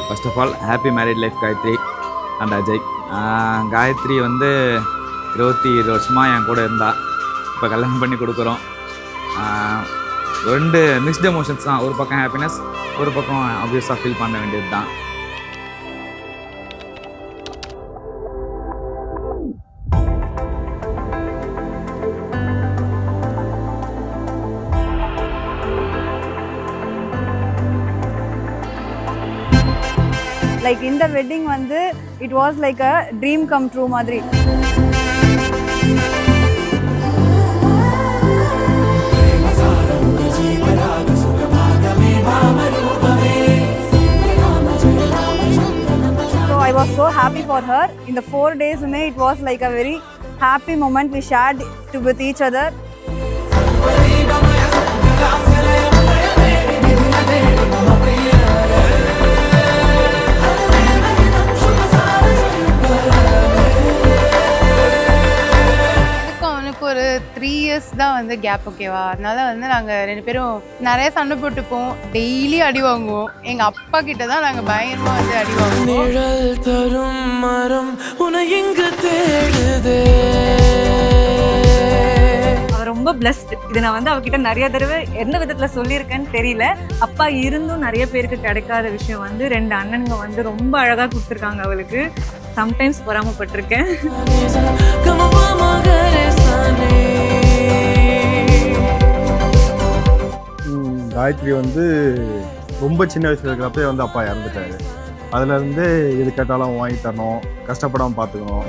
First of all happy married life Gayathri and Ajay. Gayathri வந்து 27 வருஷமாக என் கூட இருந்தா. இப்போ கல்யாணம் பண்ணி கொடுக்குறோம். ரெண்டு மிக்ஸ்டு எமோஷன்ஸ் தான். ஒரு பக்கம் ஹாப்பினஸ், ஒரு பக்கம் ஆப்வியஸாக ஃபீல் பண்ண வேண்டியது தான். லைக் இந்த வெட்டிங் வந்து it was like a dream come true மாதிரி. So I was so happy for her. In the 4 days it was like a very happy moment we shared with each other. ஒரு 3 years தான் வந்து gap, ஓகேவா? அதனால வந்து நாங்கள் 2 பேரும் நிறைய சண்டை போட்டுப்போம், டெய்லி அடி வாங்குவோம். எங்கள் அப்பா கிட்ட தான் நாங்கள் பயங்கரமாக வந்து அடி வாங்குவோம். நிழல் தரும் மரம் உன்னை எங்க தேடுதே. அவர் ரொம்ப பிளஸ்ட். இது நான் வந்து அவகிட்ட நிறைய தடவை எந்த விதத்தில் சொல்லியிருக்கேன்னு தெரியல. அப்பா இருந்தும் நிறைய பேருக்கு கிடைக்காத விஷயம் வந்து 2 அண்ணனுங்க வந்து ரொம்ப அழகாக கொடுத்துருக்காங்க அவளுக்கு. சம்டைம்ஸ் பொறாமப்பட்டிருக்கேன். காயத்ரி வந்து ரொம்ப சின்ன வயசுல இருக்கிறப்பே வந்து அப்பா இறந்துட்டாரு. அதுலேருந்து எது கேட்டாலும் வாங்கி தரணும், கஷ்டப்படாமல் பார்த்துக்கணும்.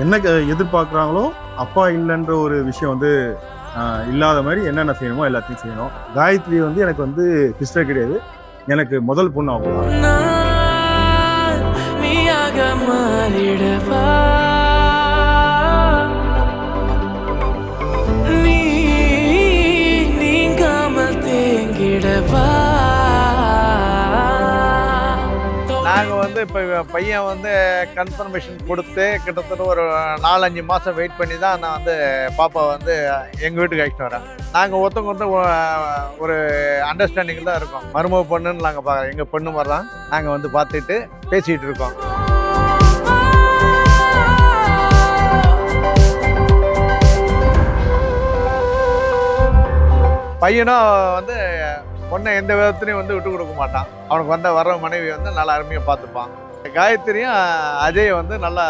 என்ன எதிர்பார்க்குறாங்களோ அப்பா இல்லைன்ற ஒரு விஷயம் வந்து இல்லாத மாதிரி என்னென்ன செய்யணுமோ எல்லாத்தையும் செய்யணும். காயத்ரி வந்து எனக்கு வந்து சிஸ்டர் கிடையாது, எனக்கு முதல் பொண்ணு அவங்க. நாங்கள் வந்து இப்போ பையன் வந்து கன்ஃபர்மேஷன் கொடுத்து கிட்டத்தட்ட ஒரு 4-5 மாதம் வெயிட் பண்ணி தான் நான் வந்து பாப்பா வந்து எங்கள் வீட்டுக்கு அழைச்சிட்டு வரேன். நாங்கள் ஒருத்தவங்க ஒரு அண்டர்ஸ்டாண்டிங்கில் தான் இருக்கோம். மருமக பொண்ணுன்னு நாங்கள் பார்க்குறோம், எங்கள் பொண்ணு மாதிரி தான் நாங்கள் வந்து பார்த்துட்டு பேசிகிட்டு இருக்கோம். பையனும் வந்து பொண்ணை எந்த விதத்துலையும் வந்து விட்டு கொடுக்க மாட்டான். அவனுக்கு வர்ற மனைவி வந்து நல்லா அருமையாக பார்த்துப்பான். காயத்ரியும் அஜய் வந்து நல்லா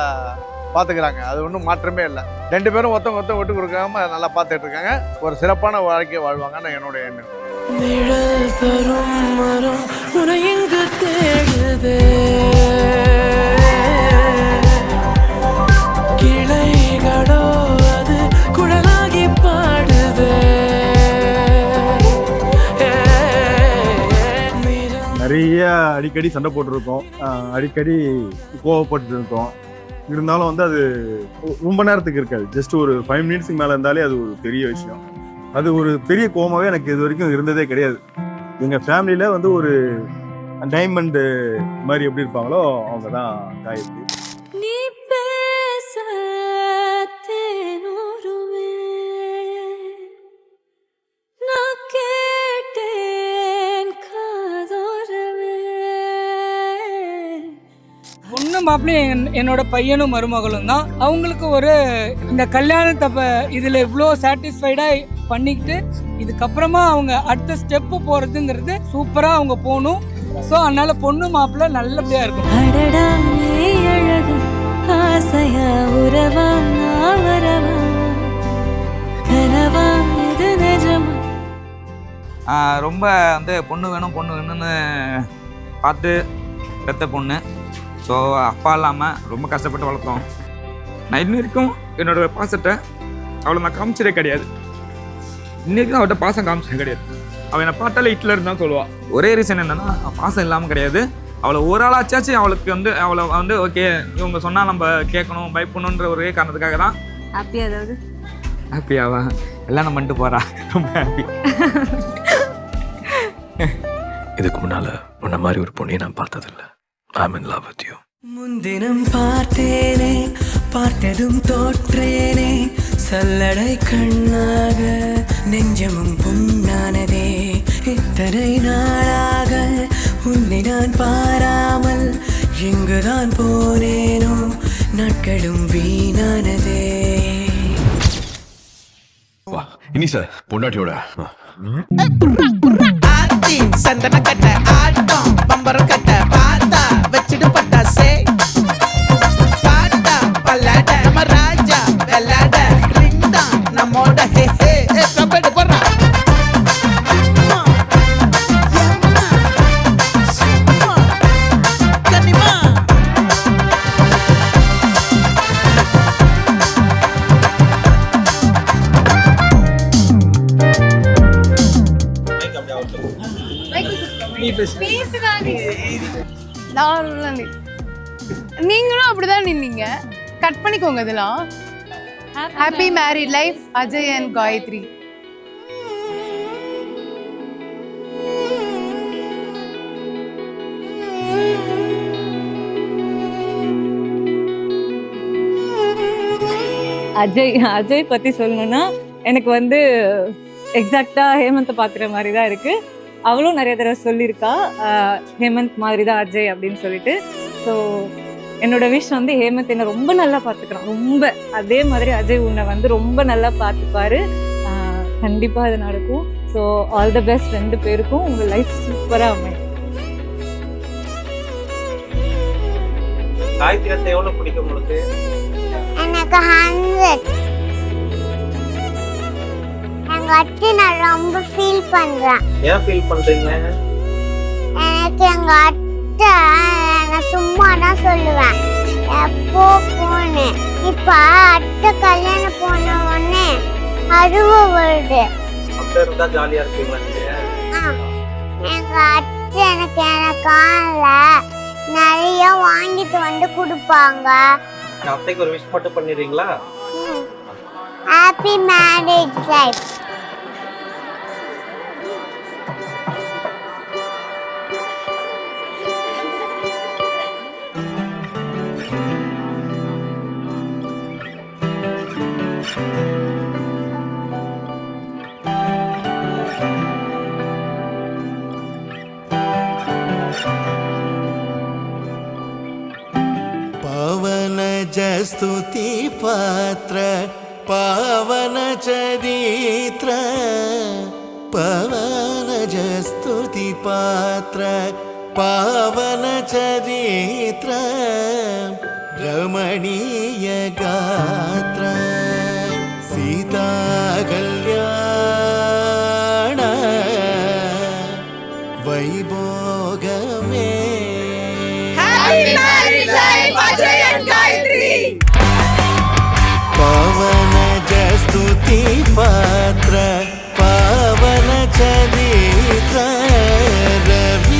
பார்த்துக்கிறாங்க, அது ஒன்றும் மாற்றமே இல்லை. 2 பேரும் ஒருத்தவங்க விட்டு கொடுக்காம நல்லா பார்த்துட்டு இருக்காங்க. ஒரு சிறப்பான வாழ்க்கையை வாழ்வாங்கன்னு என்னுடைய எண்ணம். நிழல் தரும் மரம் உன்னை எங்கு தேடுதே, கிளைகளோ அது குழலாகி பாடுதே. நிறைய அடிக்கடி சண்டை போட்டிருக்கோம், அடிக்கடி கோவப்பட்டு இருக்கோம். இருந்தாலும் வந்து அது ரொம்ப நேரத்துக்கு இருக்காது. ஜஸ்ட் ஒரு 5 மினிட்ஸுக்கு மேலே இருந்தாலே அது ஒரு பெரிய விஷயம். அது ஒரு பெரிய கோவமாகவே எனக்கு இது வரைக்கும் இருந்ததே கிடையாது. எங்கள் ஃபேமிலியில் வந்து ஒரு டைமண்டு மாதிரி எப்படி இருப்பாங்களோ அவங்க தான் காயத்ரி. மாப்பிளையும் என்னோட பையனும் மருமகளும் தான். அவங்களுக்கு ஒரு இந்த கல்யாணத்தை இதில் இவ்வளோ சாட்டிஸ்ஃபைடாக பண்ணிக்கிட்டு இதுக்கப்புறமா அவங்க அடுத்த ஸ்டெப்பு போகிறதுங்கிறது சூப்பராக அவங்க போகணும். ஸோ அதனால பொண்ணு மாப்பிள்ளை நல்லபடியாக இருக்கும். ரொம்ப வந்து பொண்ணு வேணும்னு பார்த்து பெற்ற பொண்ணு. ஸோ அப்பா இல்லாமல் ரொம்ப கஷ்டப்பட்டு வளர்த்தோம். நான் இன்ன வரைக்கும் என்னோடய பாசத்தை அவளை நான் காமிச்சதே கிடையாது. இன்னைக்கும் அவள்கிட்ட பாசம் காமிச்சதே கிடையாது. அவள் என்னை பார்த்தாலே ஹிட்லர் தான் சொல்லுவாள். ஒரே ரீசன் என்னென்னா பாசம் இல்லாமல் கிடையாது. அவளை ஒரு ஆளாச்சாச்சும் அவளுக்கு வந்து அவளை வந்து ஓகே இவங்க சொன்னால் நம்ம கேட்கணும் பயப்படணுன்ற ஒரே காரணத்துக்காக தான். ஹாப்பியா? அதாவது ஹாப்பியாவா எல்லாம் பண்ணிட்டு போகிறா, ரொம்ப ஹாப்பி. இதுக்கு முன்னால் உன்ன மாதிரி ஒரு பொண்ணையை நான் பார்த்ததில்லை. I'm in love with you. முன்தினம் பார்த்தேனே, பார்த்ததும் தோற்றேனே, சல்லடை கண்ணாக நெஞ்சமும் புண்ணானதே. இத்தனை நாளாக உன்னை நான் பாராமல் எங்குதான் போனேனோ, நாட்களும் வீணானதே. இனி சார் பொண்டாட்டியோட சந்தன கட்ட ஆட்டம் பம்பரம் கட்ட பார்த்தா வச்சிடு பட்டாசே பாட்டா பல்லாட நம்ம ராஜா வெள்ளாட ரிங் தான் நம்மோட ஹே ஹே கபடி போறா கனிமா நீங்களும் அப்படிதான் நின்னீங்க. கட் பண்ணிக்கோங்க இதெல்லாம். Happy married life Ajay and Gayathri. Ajay பத்தி சொல்லணும்னா எனக்கு வந்து எக்ஸாக்டா ஹேமந்தை பாக்குற மாதிரி தான் இருக்கு. அவளும் நிறைய தடவை சொல்லியிருக்கா ஹேமந்த் மாதிரி தான் அஜய் அப்படின்னு சொல்லிட்டு. ஸோ என்னோட விஷ் வந்து ஹேமந்த் என்னை ரொம்ப நல்லா பார்த்துக்கிறான். ரொம்ப அதே மாதிரி அஜய் உன்னை வந்து ரொம்ப நல்லா பார்த்துப்பாரு. கண்டிப்பா அது நடக்கும். ஸோ ஆல் த பெஸ்ட் ரெண்டு பேருக்கும். உங்க லைஃப் சூப்பரா அமையும். காயத்ரி எவ்வளவு பிடிக்கும் உங்களுக்கு? எனக்கு 100. எங்க அத்தை நான் ரொம்ப ஃபீல் பண்றேன். ஏன் ஃபீல் பண்றீங்க? எனக்கு எங்க அத்தை நான் சும்மா தான் சொல்லுவேன் எப்போ போனேன். இப்ப அத்தை கல்யாணம் போன உடனே அழுவ வருது. அத்தை இருந்தா ஜாலியா இருப்பீங்களா நீங்க? எங்க அத்தை எனக்காக நிறைய வாங்கிட்டு வந்து கொடுப்பாங்க. அத்தைக்கு ஒரு விஷ் மட்டும் பண்ணிடுறீங்களா? Happy marriage life. पवन जस्तुति पात्र पावन चरित्र पवन जस्तुति पात्र पावन चरित्र रमणीय गात्र सीता कल्याण वैभोगमे पवन जस्तुति पात्र पावन चरित्र रवि